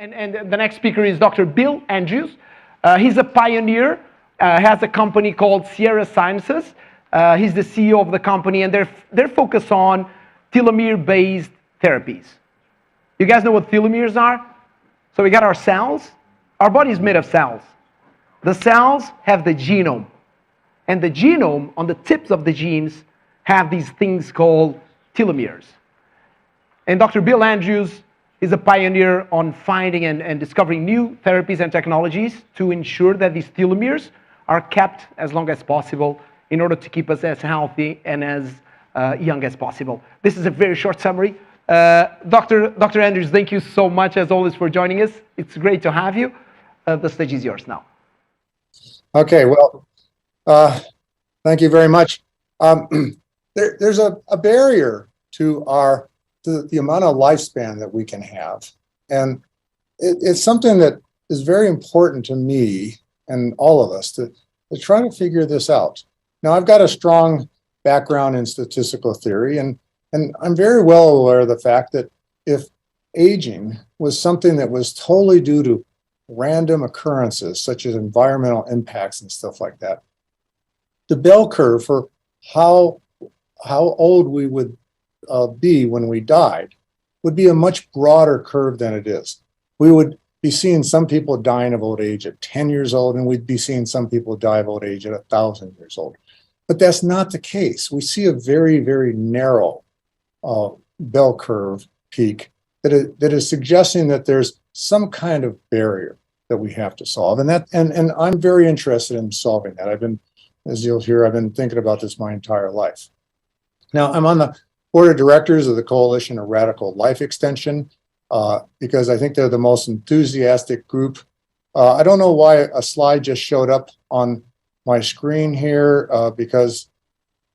And the next speaker is Dr. Bill Andrews. He's a pioneer, has a company called Sierra Sciences. He's the CEO of the company, and they're focused on telomere-based therapies. You guys know what telomeres are? So we got our cells. Our body is made of cells. The cells have the genome. And the genome, on the tips of the genes, have these things called telomeres. And Dr. Bill Andrews is a pioneer on finding and discovering new therapies and technologies to ensure that these telomeres are kept as long as possible in order to keep us as healthy and as young as possible. This is a very short summary. Dr. Andrews, thank you so much, as always, for joining us. It's great to have you. The stage is yours now. Okay, well, thank you very much. There's a barrier to the amount of lifespan that we can have. And it's something that is very important to me and all of us to try to figure this out. Now, I've got a strong background in statistical theory, and I'm very well aware of the fact that if aging was something that was totally due to random occurrences, such as environmental impacts and stuff like that, the bell curve for how old we would be when we died would be a much broader curve than it is. We would be seeing some people dying of old age at 10 years old, and we'd be seeing some people die of old age at 1,000 years old. But that's not the case. We see a very, very narrow bell curve peak that is suggesting that there's some kind of barrier that we have to solve. And I'm very interested in solving that. As you'll hear, I've been thinking about this my entire life. Now, I'm on the board of directors of the Coalition of Radical Life Extension because I think they're the most enthusiastic group. I don't know why a slide just showed up on my screen here because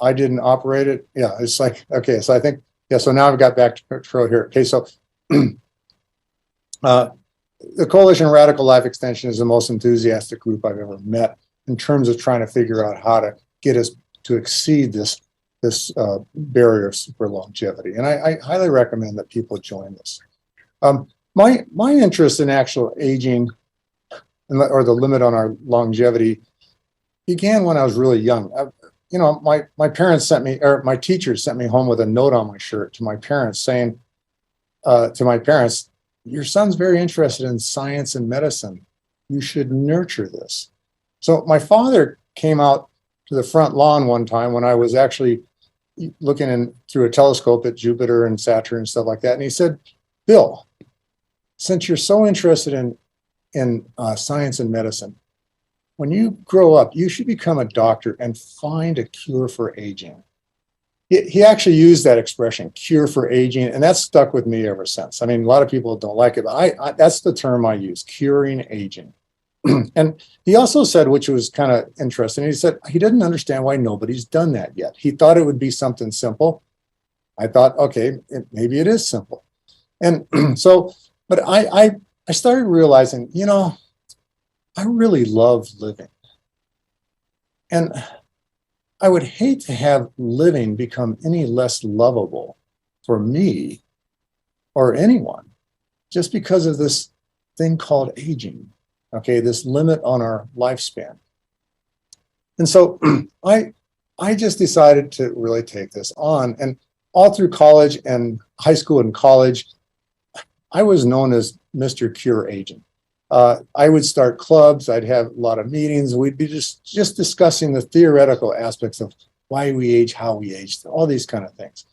I didn't operate it. Yeah, it's like, okay, so I think, yeah, so now I've got back to control here. Okay, so the Coalition of Radical Life Extension is the most enthusiastic group I've ever met in terms of trying to figure out how to get us to exceed this barrier of super longevity. And I highly recommend that people join this. My interest in actual aging or the limit on our longevity began when I was really young. My parents sent me, or my teachers sent me home with a note on my shirt to my parents saying, your son's very interested in science and medicine. You should nurture this. So my father came out to the front lawn one time when I was actually looking in through a telescope at Jupiter and Saturn and stuff like that. And he said, Bill, since you're so interested in science and medicine, when you grow up, you should become a doctor and find a cure for aging. He actually used that expression, cure for aging, and that's stuck with me ever since. I mean, a lot of people don't like it, but that's the term I use, curing aging. And he also said, which was kind of interesting, he said he didn't understand why nobody's done that yet. He thought it would be something simple. I thought, okay, maybe it is simple. And so, but I started realizing, I really love living. And I would hate to have living become any less lovable for me or anyone just because of this thing called aging. Okay, this limit on our lifespan. And so I just decided to really take this on. And all through college and high school and college, I was known as Mr. Cure Aging. I would start clubs, I'd have a lot of meetings, we'd be just discussing the theoretical aspects of why we age, how we age, all these kind of things.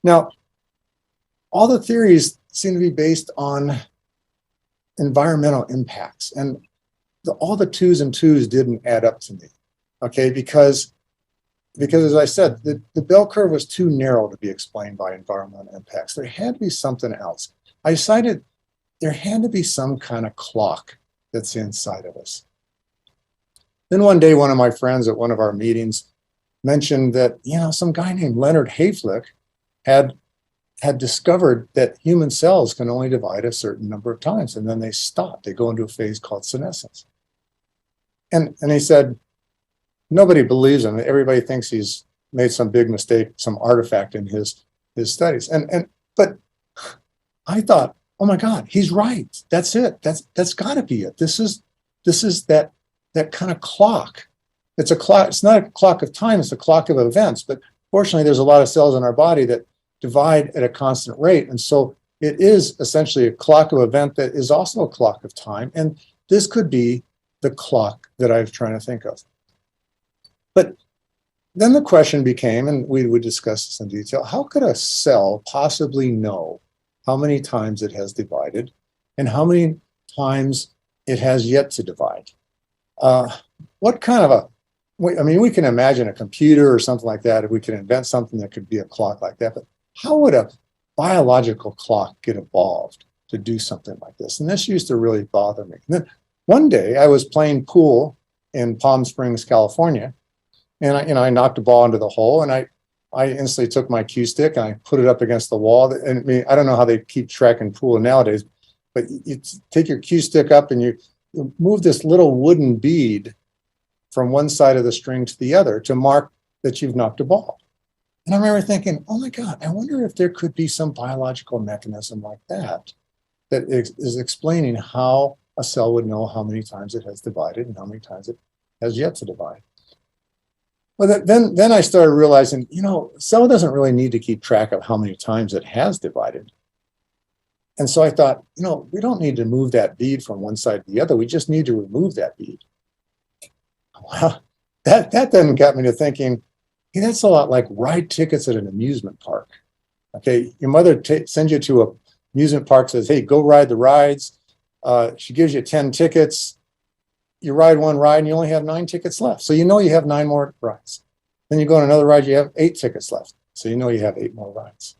Now, all the theories seem to be based on environmental impacts, and all the twos and twos didn't add up to me, okay, because as I said, the bell curve was too narrow to be explained by environmental impacts. There had to be something else. I decided there had to be some kind of clock that's inside of us. Then one day, one of my friends at one of our meetings mentioned that, some guy named Leonard Hayflick had discovered that human cells can only divide a certain number of times, and then they stop. They go into a phase called senescence. And he said, nobody believes him. Everybody thinks he's made some big mistake, some artifact in his studies. But I thought, oh my God, he's right. That's it. That's got to be it. This is that kind of clock. It's a clock. It's not a clock of time. It's a clock of events. But fortunately, there's a lot of cells in our body that divide at a constant rate, and so it is essentially a clock of event that is also a clock of time. And this could be the clock that I was trying to think of. But then the question became, and we would discuss this in detail, how could a cell possibly know how many times it has divided and how many times it has yet to divide? What kind of I mean, we can imagine a computer or something like that, if we could invent something that could be a clock like that, but how would a biological clock get evolved to do something like this? And this used to really bother me. And then one day I was playing pool in Palm Springs, California, and I knocked a ball into the hole, and I instantly took my cue stick and I put it up against the wall. And I mean, I don't know how they keep track in pool nowadays, but you take your cue stick up and you move this little wooden bead from one side of the string to the other to mark that you've knocked a ball. And I remember thinking, oh my God, I wonder if there could be some biological mechanism like that is explaining how a cell would know how many times it has divided and how many times it has yet to divide. Well, then I started realizing, a cell doesn't really need to keep track of how many times it has divided. And so I thought, we don't need to move that bead from one side to the other. We just need to remove that bead. Well, that then got me to thinking, hey, that's a lot like ride tickets at an amusement park. Okay, your mother sends you to an amusement park, says, hey, go ride the rides. She gives you 10 tickets. You ride one ride and you only have 9 tickets left. So you have 9 more rides. Then you go on another ride, you have 8 tickets left. So you have 8 more rides.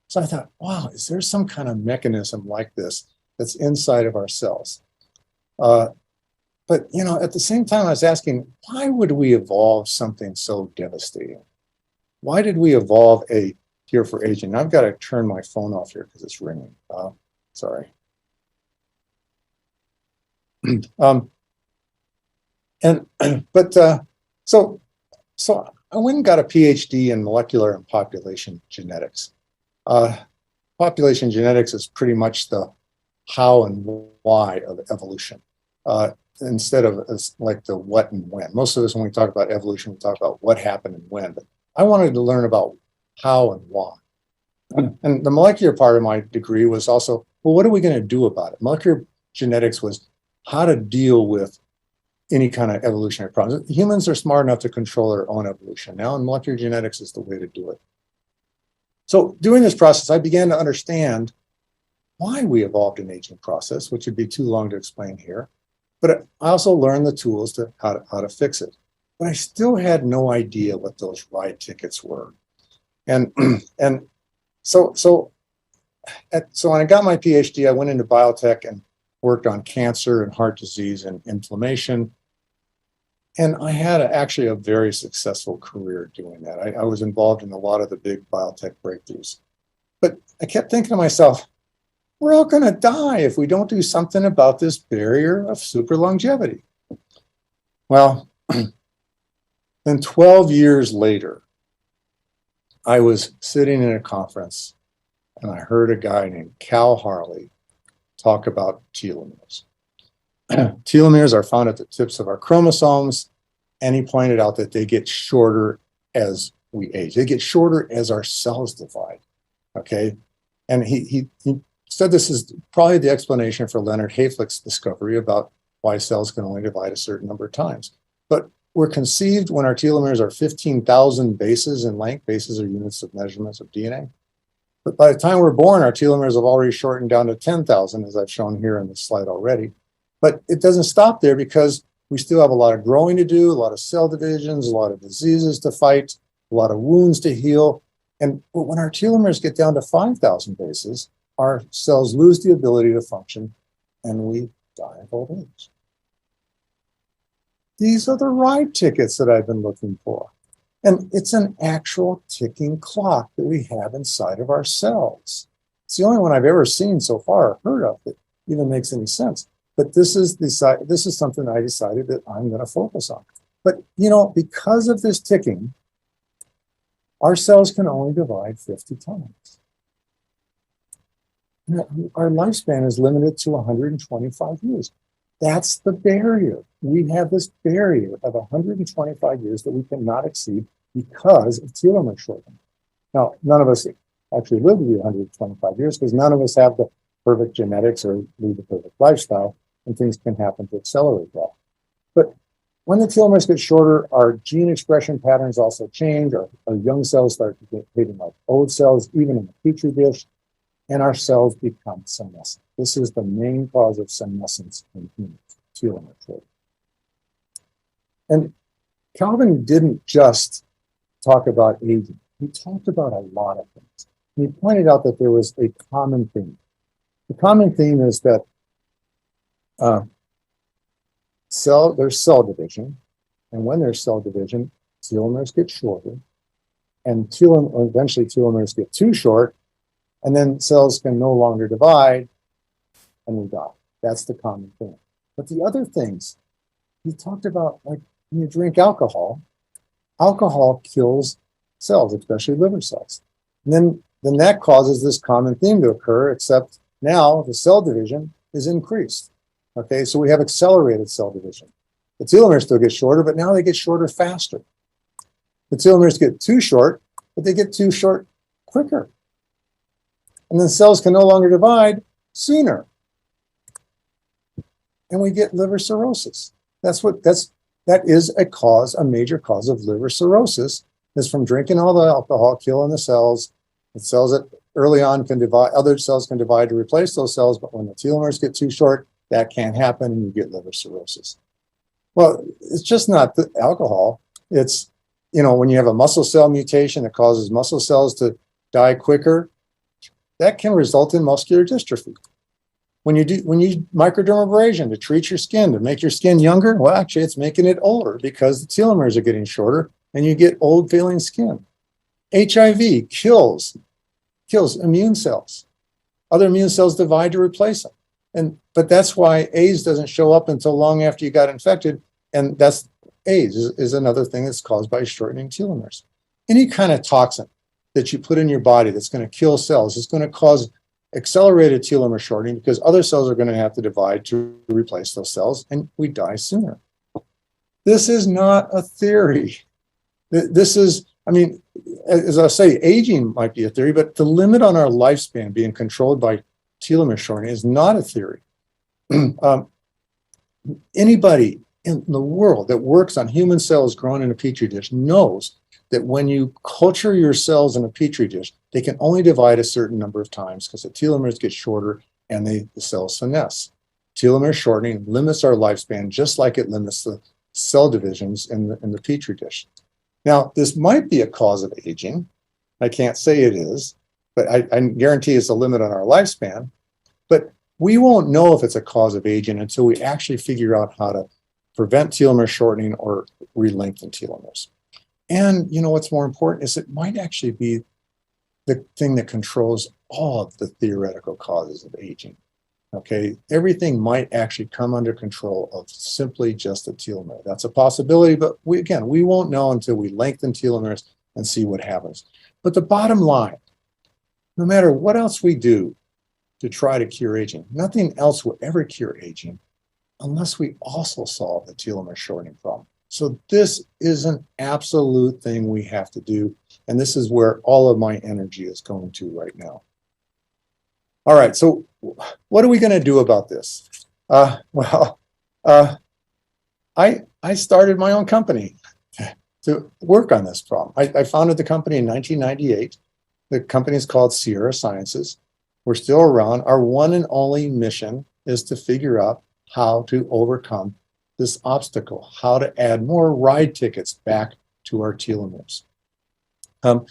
So I thought, wow, is there some kind of mechanism like this that's inside of our cells? But at the same time, I was asking, why would we evolve something so devastating? Why did we evolve a cure for aging? I've got to turn my phone off here because it's ringing. Sorry. So I went and got a PhD in molecular and population genetics. Population genetics is pretty much the how and why of evolution, instead of like the what and when. Most of us, when we talk about evolution, we talk about what happened and when, but I wanted to learn about how and why. And the molecular part of my degree was also, well, what are we going to do about it? Molecular genetics was how to deal with any kind of evolutionary problems. Humans are smart enough to control their own evolution now, and molecular genetics is the way to do it. So during this process, I began to understand why we evolved an aging process, which would be too long to explain here. But I also learned the tools to how to fix it. But I still had no idea what those ride tickets were. And so when I got my PhD, I went into biotech and worked on cancer and heart disease and inflammation. And I had actually a very successful career doing that. I was involved in a lot of the big biotech breakthroughs. But I kept thinking to myself, we're all going to die if we don't do something about this barrier of super longevity. Well, then 12 years later, I was sitting in a conference and I heard a guy named Cal Harley talk about telomeres. Telomeres are found at the tips of our chromosomes, and he pointed out that they get shorter as we age. They get shorter as our cells divide, okay? And he said this is probably the explanation for Leonard Hayflick's discovery about why cells can only divide a certain number of times. But we're conceived when our telomeres are 15,000 bases in length. Bases are units of measurements of DNA. But by the time we're born, our telomeres have already shortened down to 10,000, as I've shown here in this slide already. But it doesn't stop there because we still have a lot of growing to do, a lot of cell divisions, a lot of diseases to fight, a lot of wounds to heal. And when our telomeres get down to 5,000 bases, our cells lose the ability to function and we die of old age. These are the ride tickets that I've been looking for. And it's an actual ticking clock that we have inside of our cells. It's the only one I've ever seen so far or heard of that even makes any sense. But this is something I decided that I'm going to focus on. But, because of this ticking, our cells can only divide 50 times. Our lifespan is limited to 125 years. That's the barrier. We have this barrier of 125 years that we cannot exceed because of telomere shortening. Now, none of us actually live to be 125 years because none of us have the perfect genetics or lead the perfect lifestyle, and things can happen to accelerate that. But when the telomeres get shorter, our gene expression patterns also change. Our young cells start behaving like old cells, even in the petri dish, and our cells become senescent. This is the main cause of senescence in humans, telomere shortening. And Calvin didn't just talk about aging. He talked about a lot of things. He pointed out that there was a common theme. The common theme is that there's cell division, and when there's cell division, telomeres get shorter, and eventually telomeres get too short, and then cells can no longer divide, and we die. That's the common thing. But the other things, he talked about, like when you drink alcohol, alcohol kills cells, especially liver cells. And then that causes this common theme to occur, except now the cell division is increased. Okay, so we have accelerated cell division. The telomeres still get shorter, but now they get shorter faster. The telomeres get too short, but they get too short quicker. And then cells can no longer divide sooner. And we get liver cirrhosis. That is a major cause of liver cirrhosis, is from drinking all the alcohol, killing the cells. The cells that early on can divide, other cells can divide to replace those cells, but when the telomeres get too short, that can't happen and you get liver cirrhosis. Well, it's just not the alcohol. It's, when you have a muscle cell mutation that causes muscle cells to die quicker, that can result in muscular dystrophy. When you microdermabrasion to treat your skin, to make your skin younger, well, actually it's making it older because the telomeres are getting shorter and you get old failing skin. HIV kills immune cells. Other immune cells divide to replace them. But that's why AIDS doesn't show up until long after you got infected. And that's AIDS is another thing that's caused by shortening telomeres. Any kind of toxin that you put in your body that's going to kill cells is going to cause accelerated telomere shortening because other cells are going to have to divide to replace those cells, and we die sooner. This is not a theory. This is, as I say, aging might be a theory, but the limit on our lifespan being controlled by telomere shortening is not a theory. Anybody in the world that works on human cells grown in a petri dish knows that when you culture your cells in a petri dish, they can only divide a certain number of times because the telomeres get shorter and the cells senesce. Telomere shortening limits our lifespan just like it limits the cell divisions in the petri dish. Now, this might be a cause of aging. I can't say it is, but I guarantee it's a limit on our lifespan. But we won't know if it's a cause of aging until we actually figure out how to prevent telomere shortening or re-lengthen telomeres. And what's more important is it might actually be the thing that controls all of the theoretical causes of aging. Okay, everything might actually come under control of simply just a telomere. That's a possibility, but we won't know until we lengthen telomeres and see what happens. But the bottom line, no matter what else we do to try to cure aging, nothing else will ever cure aging unless we also solve the telomere shortening problem. So this is an absolute thing we have to do, and this is where all of my energy is going to right now. All right, so what are we going to do about this? I started my own company to work on this problem. I founded the company in 1998. The company is called Sierra Sciences. We're still around. Our one and only mission is to figure out how to overcome this obstacle, how to add more ride tickets back to our telomeres. And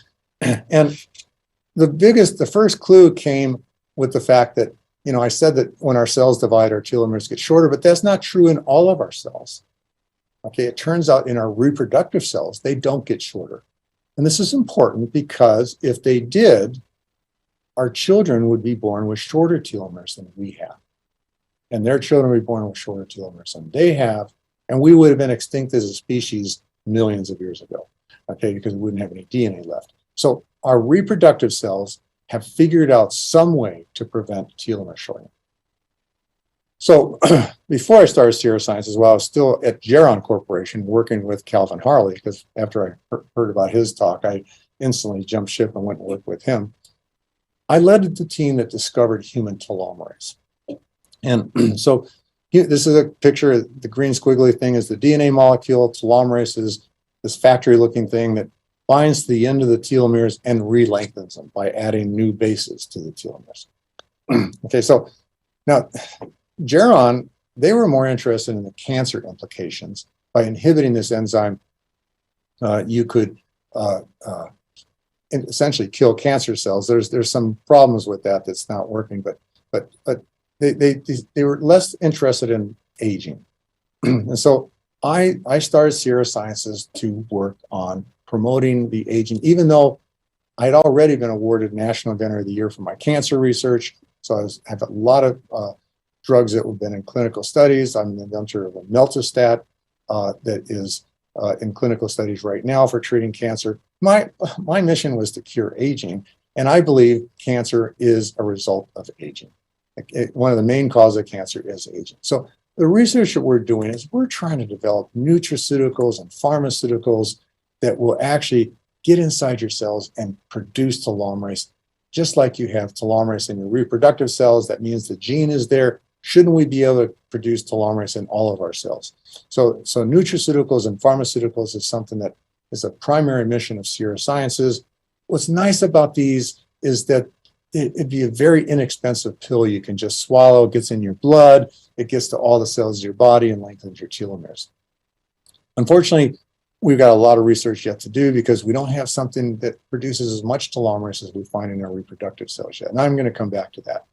the first clue came with the fact that, I said that when our cells divide, our telomeres get shorter, but that's not true in all of our cells. Okay, it turns out in our reproductive cells, they don't get shorter. And this is important because if they did, our children would be born with shorter telomeres than we have. And their children would be born with shorter telomeres than they have. And we would have been extinct as a species millions of years ago, okay, because we wouldn't have any DNA left. So our reproductive cells have figured out some way to prevent telomere shortening. So before I started Sierra Sciences, while I was still at Geron Corporation working with Calvin Harley, because after I heard about his talk, I instantly jumped ship and went and worked with him. I led the team that discovered human telomerase. And so this is a picture. The green squiggly thing is the DNA molecule. Telomerase is this factory-looking thing that binds to the end of the telomeres and re-lengthens them by adding new bases to the telomeres. Okay, so now Geron, they were more interested in the cancer implications. By inhibiting this enzyme, you could essentially kill cancer cells. There's some problems with that that's not working, but they were less interested in aging. And so I started Sierra Sciences to work on promoting the aging, even though I'd already been awarded National Inventor of the Year for my cancer research. So I have a lot of drugs that have been in clinical studies. I'm the inventor of a meltastat that is in clinical studies right now for treating cancer. My mission was to cure aging, and I believe cancer is a result of aging. One of the main causes of cancer is aging. So the research that we're doing is we're trying to develop nutraceuticals and pharmaceuticals that will actually get inside your cells and produce telomerase, just like you have telomerase in your reproductive cells. That means the gene is there. Shouldn't we be able to produce telomerase in all of our cells? So nutraceuticals and pharmaceuticals is something that is a primary mission of Sierra Sciences. What's nice about these is that it'd be a very inexpensive pill you can just swallow. It gets in your blood. It gets to all the cells of your body and lengthens your telomeres. Unfortunately, we've got a lot of research yet to do because we don't have something that produces as much telomerase as we find in our reproductive cells yet. And I'm going to come back to that.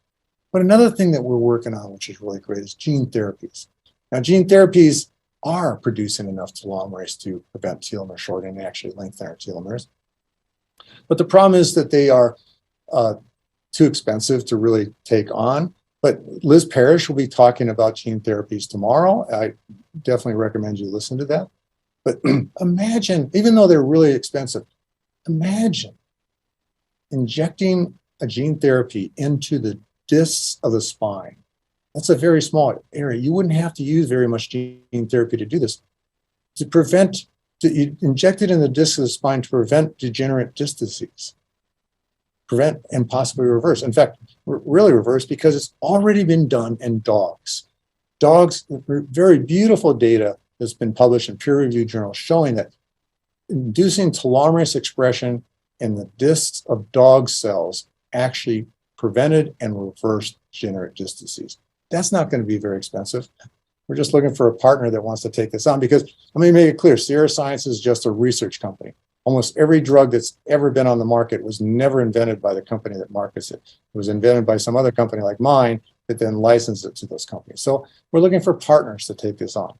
But another thing that we're working on, which is really great, is gene therapies. Now, gene therapies are producing enough telomerase to prevent telomere shortening and actually lengthen our telomeres. But the problem is that they are too expensive to really take on. But Liz Parrish will be talking about gene therapies tomorrow. I definitely recommend you listen to that. But imagine, even though they're really expensive, imagine injecting a gene therapy into the discs of the spine. That's a very small area. You wouldn't have to use very much gene therapy to do this. You inject it in the discs of the spine to prevent degenerate disc disease. Prevent and possibly reverse. In fact, really reverse because it's already been done in dogs. Dogs, very beautiful data that's been published in peer-reviewed journals showing that inducing telomerase expression in the discs of dog cells actually prevented and reversed degenerate disc disease. That's not going to be very expensive. We're just looking for a partner that wants to take this on because, let me make it clear, Sierra Sciences is just a research company. Almost every drug that's ever been on the market was never invented by the company that markets it. It was invented by some other company like mine that then licensed it to those companies. So we're looking for partners to take this on.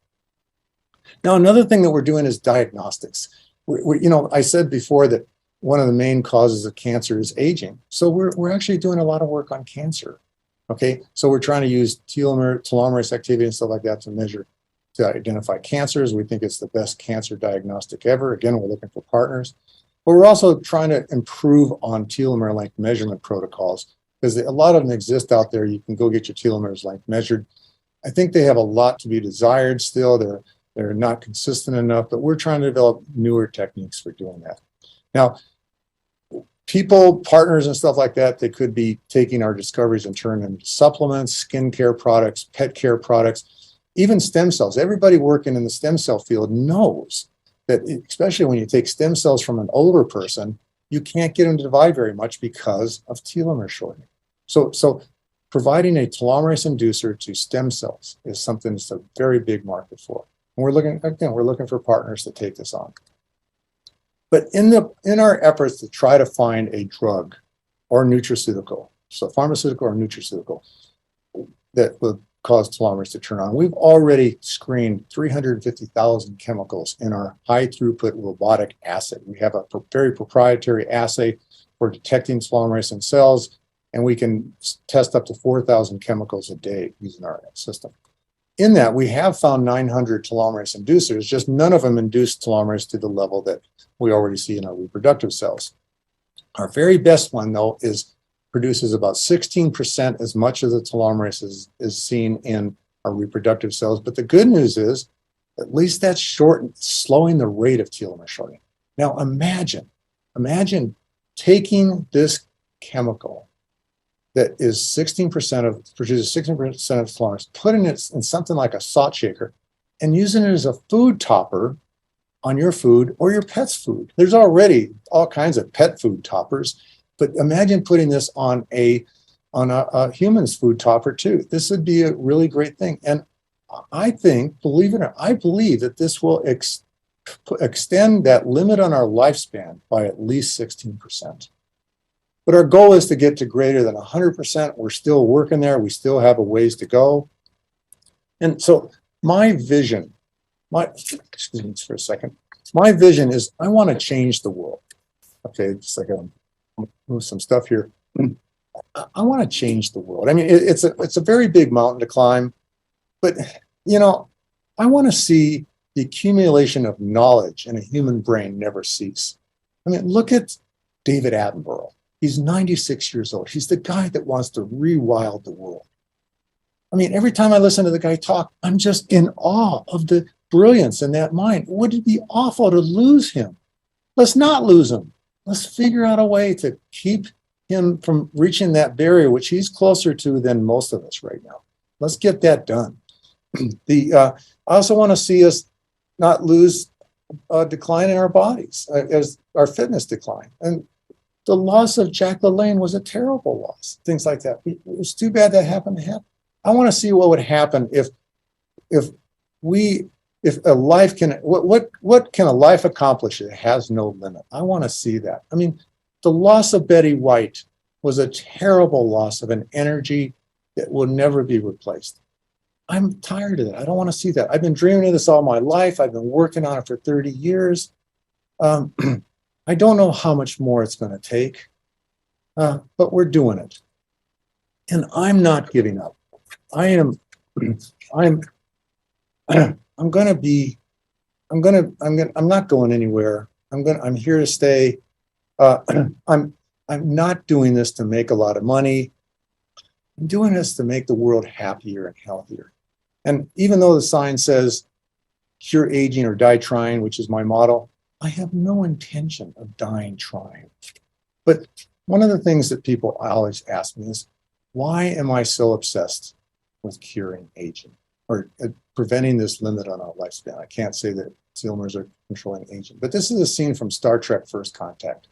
Now, another thing that we're doing is diagnostics. I said before that one of the main causes of cancer is aging. So we're actually doing a lot of work on cancer. Okay, so we're trying to use telomerase activity and stuff like that to identify cancers. We think it's the best cancer diagnostic ever. Again, we're looking for partners. But we're also trying to improve on telomere length measurement protocols because a lot of them exist out there. You can go get your telomeres length measured. I think they have a lot to be desired still. They're not consistent enough, but we're trying to develop newer techniques for doing that. Now, people, partners and stuff like that, they could be taking our discoveries and turning them into supplements, skincare products, pet care products, even stem cells. Everybody working in the stem cell field knows that, especially when you take stem cells from an older person, you can't get them to divide very much because of telomere shortening. So providing a telomerase inducer to stem cells is something that's a very big market for. And we're looking for partners to take this on. But in our efforts to try to find a drug or nutraceutical, so pharmaceutical or nutraceutical, that will cause telomerase to turn on, we've already screened 350,000 chemicals in our high throughput robotic assay. We have a very proprietary assay for detecting telomerase in cells, and we can test up to 4,000 chemicals a day using our system. In that, we have found 900 telomerase inducers, just none of them induce telomerase to the level that we already see in our reproductive cells. Our very best one, though, is produces about 16% as much of the telomerase is seen in our reproductive cells. But the good news is, at least that's slowing the rate of telomere shortening. Now imagine taking this chemical that is 16% of, produces 16% of telomerase, putting it in something like a salt shaker and using it as a food topper on your food or your pet's food. There's already all kinds of pet food toppers, but imagine putting this on a human's food topper too. This would be a really great thing. And I think, believe it or not, I believe that this will extend that limit on our lifespan by at least 16%. But our goal is to get to greater than 100%. We're still working there. We still have a ways to go. And so my vision, excuse me for a second. My vision is I want to change the world. Okay, just like I'm move some stuff here. I want to change the world. I mean, it's a very big mountain to climb, but you know, I want to see the accumulation of knowledge in a human brain never cease. I mean, look at David Attenborough. He's 96 years old. He's the guy that wants to rewild the world. I mean, every time I listen to the guy talk, I'm just in awe of the brilliance in that mind. Would it be awful to lose him? Let's not lose him. Let's figure out a way to keep him from reaching that barrier, which he's closer to than most of us right now. Let's get that done. I also want to see us not lose decline in our bodies as our fitness decline. And the loss of Jack LaLanne was a terrible loss, things like that. It was too bad that happened to happen. I want to see what would happen if a life can, what can a life accomplish? It has no limit. I want to see that. I mean, the loss of Betty White was a terrible loss of an energy that will never be replaced. I'm tired of that. I don't want to see that. I've been dreaming of this all my life. I've been working on it for 30 years. I don't know how much more it's going to take, but we're doing it. And I'm not giving up. I'm not going anywhere. I'm here to stay. I'm not doing this to make a lot of money. I'm doing this to make the world happier and healthier. And even though the sign says cure aging or die trying, which is my motto, I have no intention of dying trying. But one of the things that people always ask me is, why am I so obsessed with curing aging or preventing this limit on our lifespan? I can't say that telomeres are controlling aging, but this is a scene from Star Trek First Contact.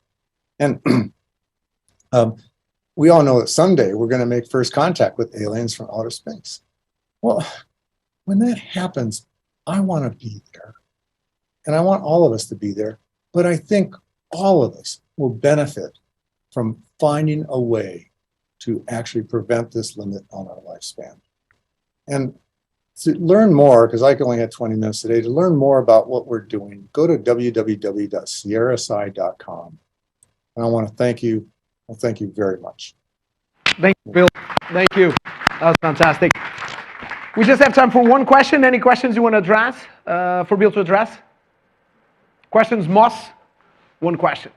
And we all know that someday we're going to make first contact with aliens from outer space. Well, when that happens, I want to be there. And I want all of us to be there. But I think all of us will benefit from finding a way to actually prevent this limit on our lifespan. And to learn more, because I only had 20 minutes today, to learn more about what we're doing, go to www.sierrasci.com. And I want to thank you. Well, thank you very much. Thank you, Bill. Thank you. That was fantastic. We just have time for one question. Any questions you want to address, for Bill to address? Questions, Moss? One question.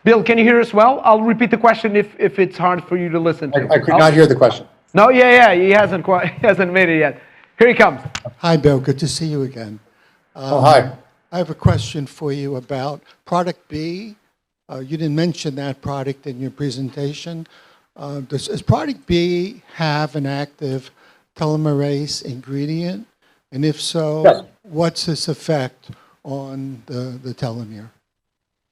Bill, can you hear us well? I'll repeat the question if it's hard for you to listen to. I could not hear the question. No, he hasn't made it yet. Here he comes. Hi, Bill. Good to see you again. Hi. I have a question for you about product B. You didn't mention that product in your presentation. Does product B have an active telomerase ingredient? And if so, Yes. What's its effect on the telomere?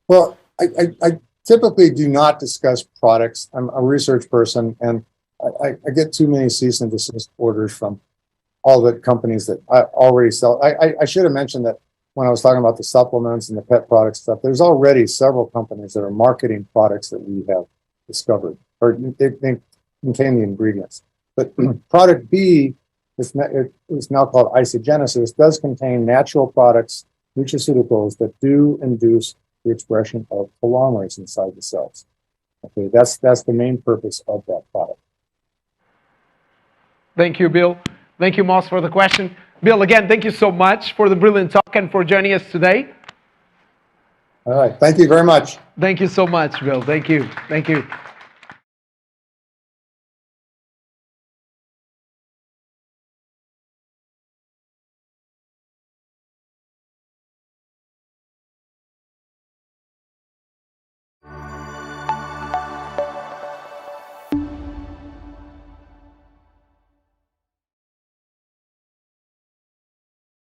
Well, I typically do not discuss products. I'm a research person, and I get too many cease and desist orders from all the companies that I already sell. I should have mentioned that when I was talking about the supplements and the pet product stuff, there's already several companies that are marketing products that we have discovered, or they contain the ingredients. But product B is now called isogenesis, does contain natural products, nutraceuticals that do induce the expression of telomerase inside the cells. Okay, that's the main purpose of that product. Thank you, Bill. Thank you, Moss, for the question. Bill, again, thank you so much for the brilliant talk and for joining us today. All right. Thank you very much. Thank you so much, Bill. Thank you. Thank you.